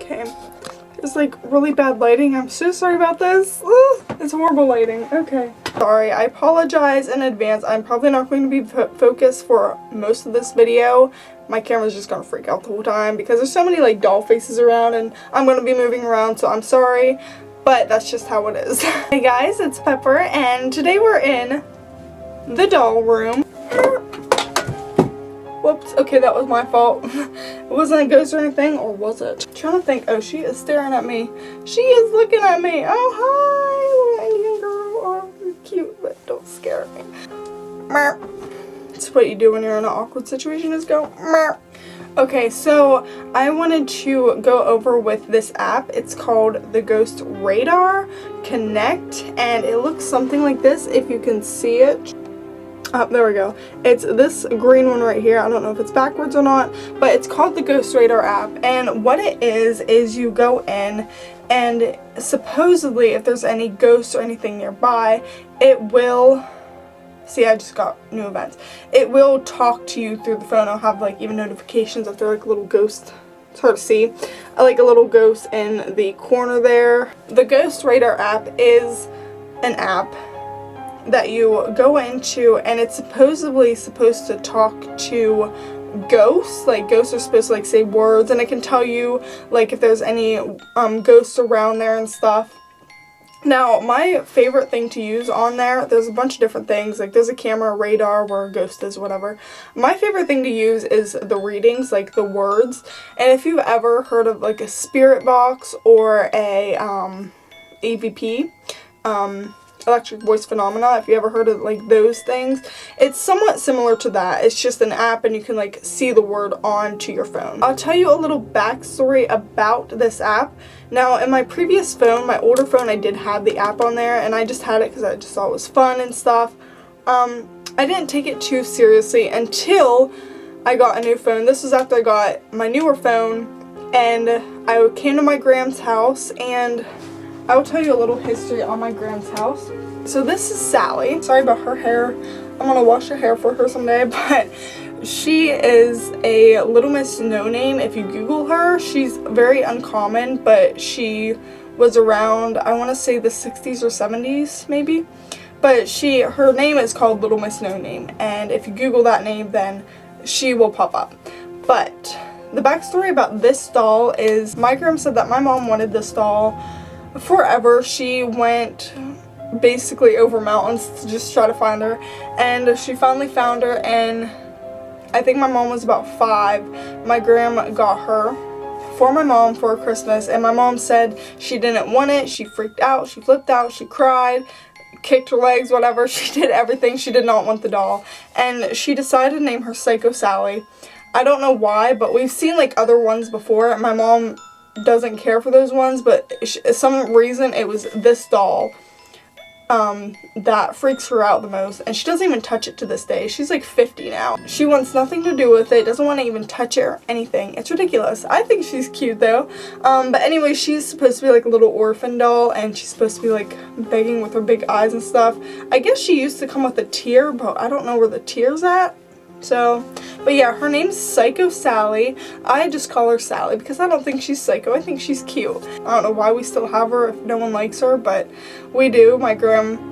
Okay. It's like really bad lighting. I'm so sorry about this. Ugh, it's horrible lighting. Okay. Sorry, I apologize in advance. I'm probably not going to be focused for most of this video. My camera's just gonna freak out the whole time because there's so many like doll faces around and I'm gonna be moving around, so I'm sorry, but that's just how it is. Hey guys, it's Pepper and today we're in the doll room. Whoops, okay, that was my fault. It wasn't a ghost or anything, or was it? I'm trying to think. Oh, she is staring at me. She is looking at me. Oh, hi, little Indian girl. Oh, you're cute, but don't scare me. That's what you do when you're in an awkward situation, is go. Okay, so I wanted to go over with this app. It's called the Ghost Radar Connect, and it looks something like this if you can see it. Oh, there we go. It's this green one right here. I don't know if it's backwards or not, but it's called the Ghost Radar app. And what it is you go in and supposedly if there's any ghosts or anything nearby, it will, see, I just got new events. It will talk to you through the phone. I'll have like even notifications if they're like a little ghost. It's hard to see. I like a little ghost in the corner there. The Ghost Radar app is an app that you go into, and it's supposedly supposed to talk to ghosts. Like ghosts are supposed to like say words, and it can tell you like if there's any ghosts around there and stuff. Now my favorite thing to use on there's a bunch of different things, like there's a camera, radar, where a ghost is, whatever. My favorite thing to use is the readings, like the words. And if you've ever heard of like a spirit box or a EVP, electric voice phenomena, if you ever heard of like those things, it's somewhat similar to that. It's just an app and you can like see the word onto your phone. I'll tell you a little backstory about this app. Now in my previous phone, my older phone, I did have the app on there, and I just had it because I just thought it was fun and stuff. I didn't take it too seriously until I got a new phone. This was after I got my newer phone, and I came to my Gram's house, and I will tell you a little history on my Gram's house. So this is Sally. Sorry about her hair. I'm gonna wash her hair for her someday, but she is a Little Miss No Name. If you Google her, she's very uncommon, but she was around, I want to say the 60s or 70s maybe. But her name is called Little Miss No Name, and if you Google that name, then she will pop up. But the backstory about this doll is my Gram said that my mom wanted this doll forever. She went basically over mountains to just try to find her, and she finally found her, and I think my mom was about 5. My grandma got her for my mom for Christmas, and my mom said she didn't want it. She freaked out, she flipped out, she cried, kicked her legs, whatever. She did everything. She did not want the doll, and she decided to name her Psycho Sally. I don't know why, but we've seen like other ones before. My mom doesn't care for those ones, but some reason it was this doll that freaks her out the most, and she doesn't even touch it to this day. She's like 50 now. She wants nothing to do with it, doesn't want to even touch it or anything. It's ridiculous. I think she's cute though. But anyway, she's supposed to be like a little orphan doll, and she's supposed to be like begging with her big eyes and stuff. I guess she used to come with a tear, but I don't know where the tear's at. So, but yeah, her name's Psycho Sally. I just call her Sally because I don't think she's psycho. I think she's cute. I don't know why we still have her if no one likes her, but we do. My Gram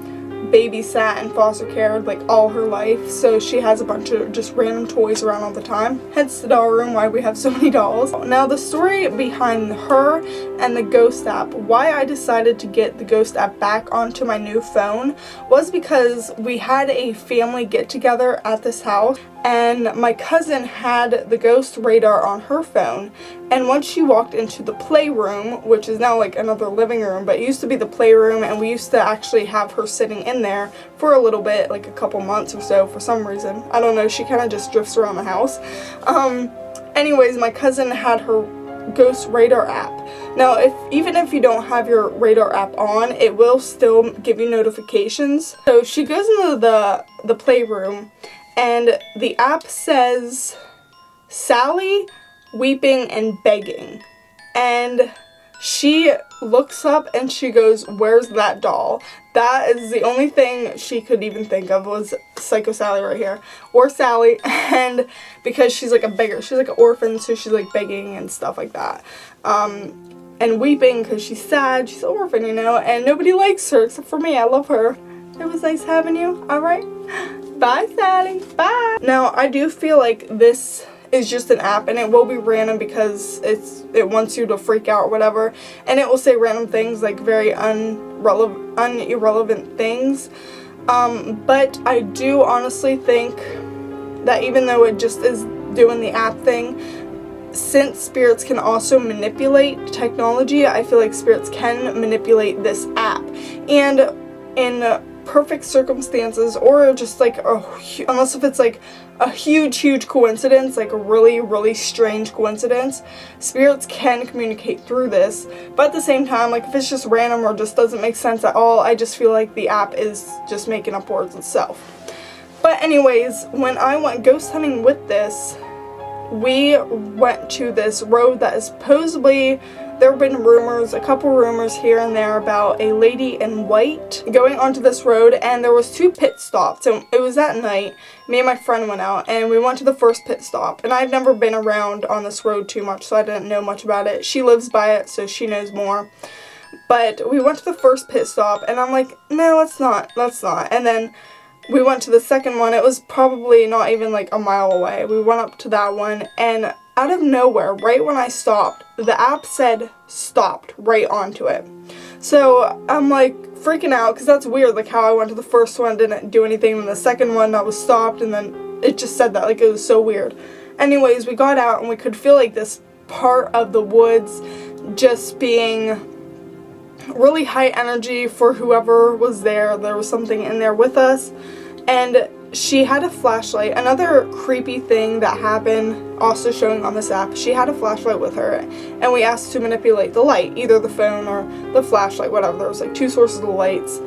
babysat and foster cared like all her life, so she has a bunch of just random toys around all the time. Hence the doll room, why we have so many dolls. Now the story behind her and the Ghost app, why I decided to get the Ghost app back onto my new phone, was because we had a family get together at this house, and my cousin had the Ghost Radar on her phone, and once she walked into the playroom, which is now like another living room, but it used to be the playroom, and we used to actually have her sitting in there for a little bit, like a couple months or so for some reason. I don't know, she kind of just drifts around the house. Anyways, my cousin had her Ghost Radar app. Now, even if you don't have your radar app on, it will still give you notifications. So she goes into the playroom, and the app says Sally weeping and begging, and She looks up and she goes, "Where's that doll?" That is the only thing she could even think of was Psycho Sally right here. Or Sally. And because she's like she's like an orphan, so she's like begging and stuff like that. And weeping because she's sad. She's an orphan, you know, and nobody likes her except for me. I love her. It was nice having you. Alright. Bye, Sally. Bye. Now, I do feel like this is just an app, and it will be random because it wants you to freak out or whatever, and it will say random things, like very irrelevant things. But I do honestly think that even though it just is doing the app thing, since spirits can also manipulate technology, I feel like spirits can manipulate this app. And in perfect circumstances, or just like unless if it's like a huge coincidence, like a really strange coincidence, spirits can communicate through this. But at the same time, like if it's just random or just doesn't make sense at all, I just feel like the app is just making up words itself. But anyways, when I went ghost hunting with this, we went to this road that is supposedly, there have been rumors, a couple rumors here and there about a lady in white going onto this road, and there was 2 pit stops, and it was at night. Me and my friend went out, and we went to the first pit stop, and I've never been around on this road too much, so I didn't know much about it. She lives by it, so she knows more. But we went to the first pit stop, and I'm like, no, let's not. And then we went to the second one. It was probably not even like a mile away. We went up to that one, and out of nowhere, right when I stopped, the app said stopped right onto it. So I'm like freaking out because that's weird, like how I went to the first one, didn't do anything, and the second one I was stopped, and then it just said that, like it was so weird. Anyways, we got out and we could feel like this part of the woods just being really high energy for whoever was there. There was something in there with us, and she had a flashlight. Another creepy thing that happened, also showing on this app, she had a flashlight with her, and we asked to manipulate the light, either the phone or the flashlight, whatever. There was like 2 sources of lights.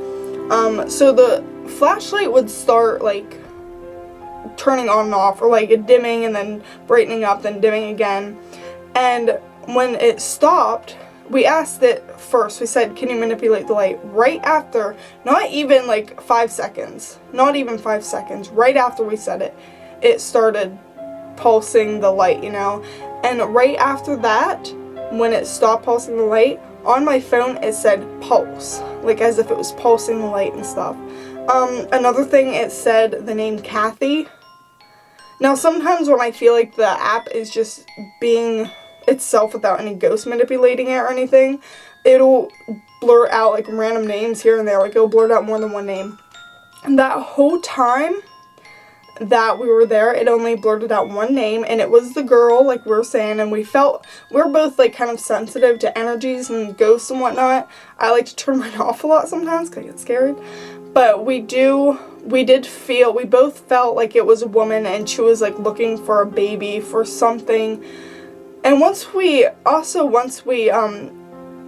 So the flashlight would start like turning on and off, or like dimming and then brightening up, then dimming again. And when it stopped, we asked it first. We said, "Can you manipulate the light?" Right after, not even like 5 seconds, not even 5 seconds, right after we said it, it started pulsing the light, you know. And right after that, when it stopped pulsing the light, on my phone it said pulse, like as if it was pulsing the light and stuff. Another thing, it said the name Kathy. Now sometimes when I feel like the app is just being itself without any ghost manipulating it or anything, it'll blur out like random names here and there, like it'll blur out more than one name. And that whole time that we were there, it only blurted out one name, and it was the girl, like we were saying, and we're both like kind of sensitive to energies and ghosts and whatnot. I like to turn mine off a lot sometimes because I get scared, but we both felt like it was a woman, and she was like looking for a baby, for something. And once we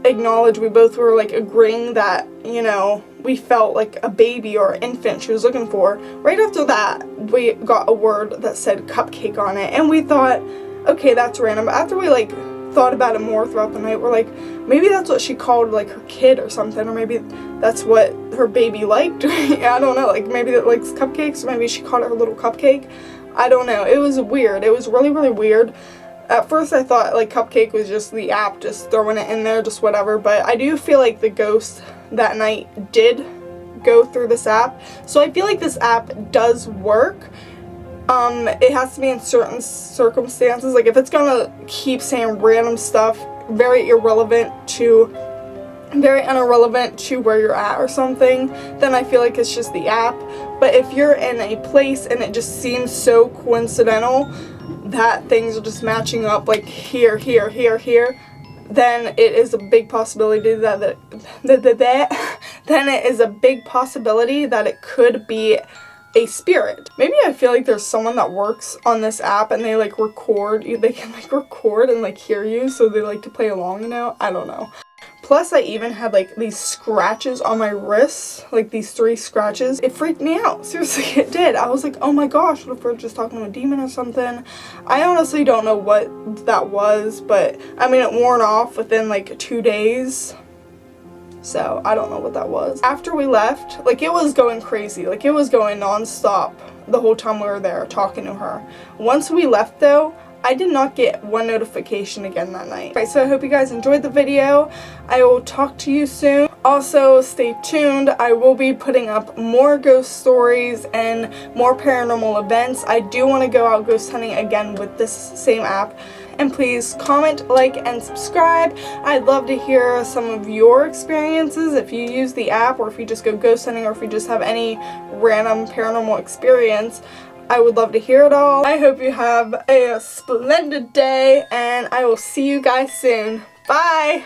acknowledged, we both were like agreeing that, you know, we felt like a baby or infant she was looking for. Right after that, we got a word that said cupcake on it, and we thought, okay, that's random. But after we like thought about it more throughout the night, we're like, maybe that's what she called like her kid or something, or maybe that's what her baby liked. I don't know, like maybe it likes cupcakes, or maybe she called it her little cupcake. I don't know. It was weird. It was really weird. At first I thought like cupcake was just the app just throwing it in there, just whatever, but I do feel like the ghost that night did go through this app. So I feel like this app does work. It has to be in certain circumstances. Like if it's gonna keep saying random stuff, very irrelevant to where you're at or something, then I feel like it's just the app. But if you're in a place and it just seems so coincidental that things are just matching up, like here, then it is a big possibility that it could be a spirit. Maybe I feel like there's someone that works on this app and they like record, they can like record and like hear you, so they like to play along, you know? I don't know. Plus, I even had like these scratches on my wrists, like these 3 scratches. It freaked me out. Seriously, it did. I was like, oh my gosh, what if we're just talking to a demon or something? I honestly don't know what that was, but I mean, it wore off within like 2 days. So I don't know what that was. After we left, like it was going crazy. Like it was going non-stop the whole time we were there talking to her. Once we left though, I did not get one notification again that night. Right, so I hope you guys enjoyed the video. I will talk to you soon. Also, stay tuned. I will be putting up more ghost stories and more paranormal events. I do want to go out ghost hunting again with this same app. And please comment, like, and subscribe. I'd love to hear some of your experiences if you use the app, or if you just go ghost hunting, or if you just have any random paranormal experience. I would love to hear it all. I hope you have a splendid day, and I will see you guys soon. Bye!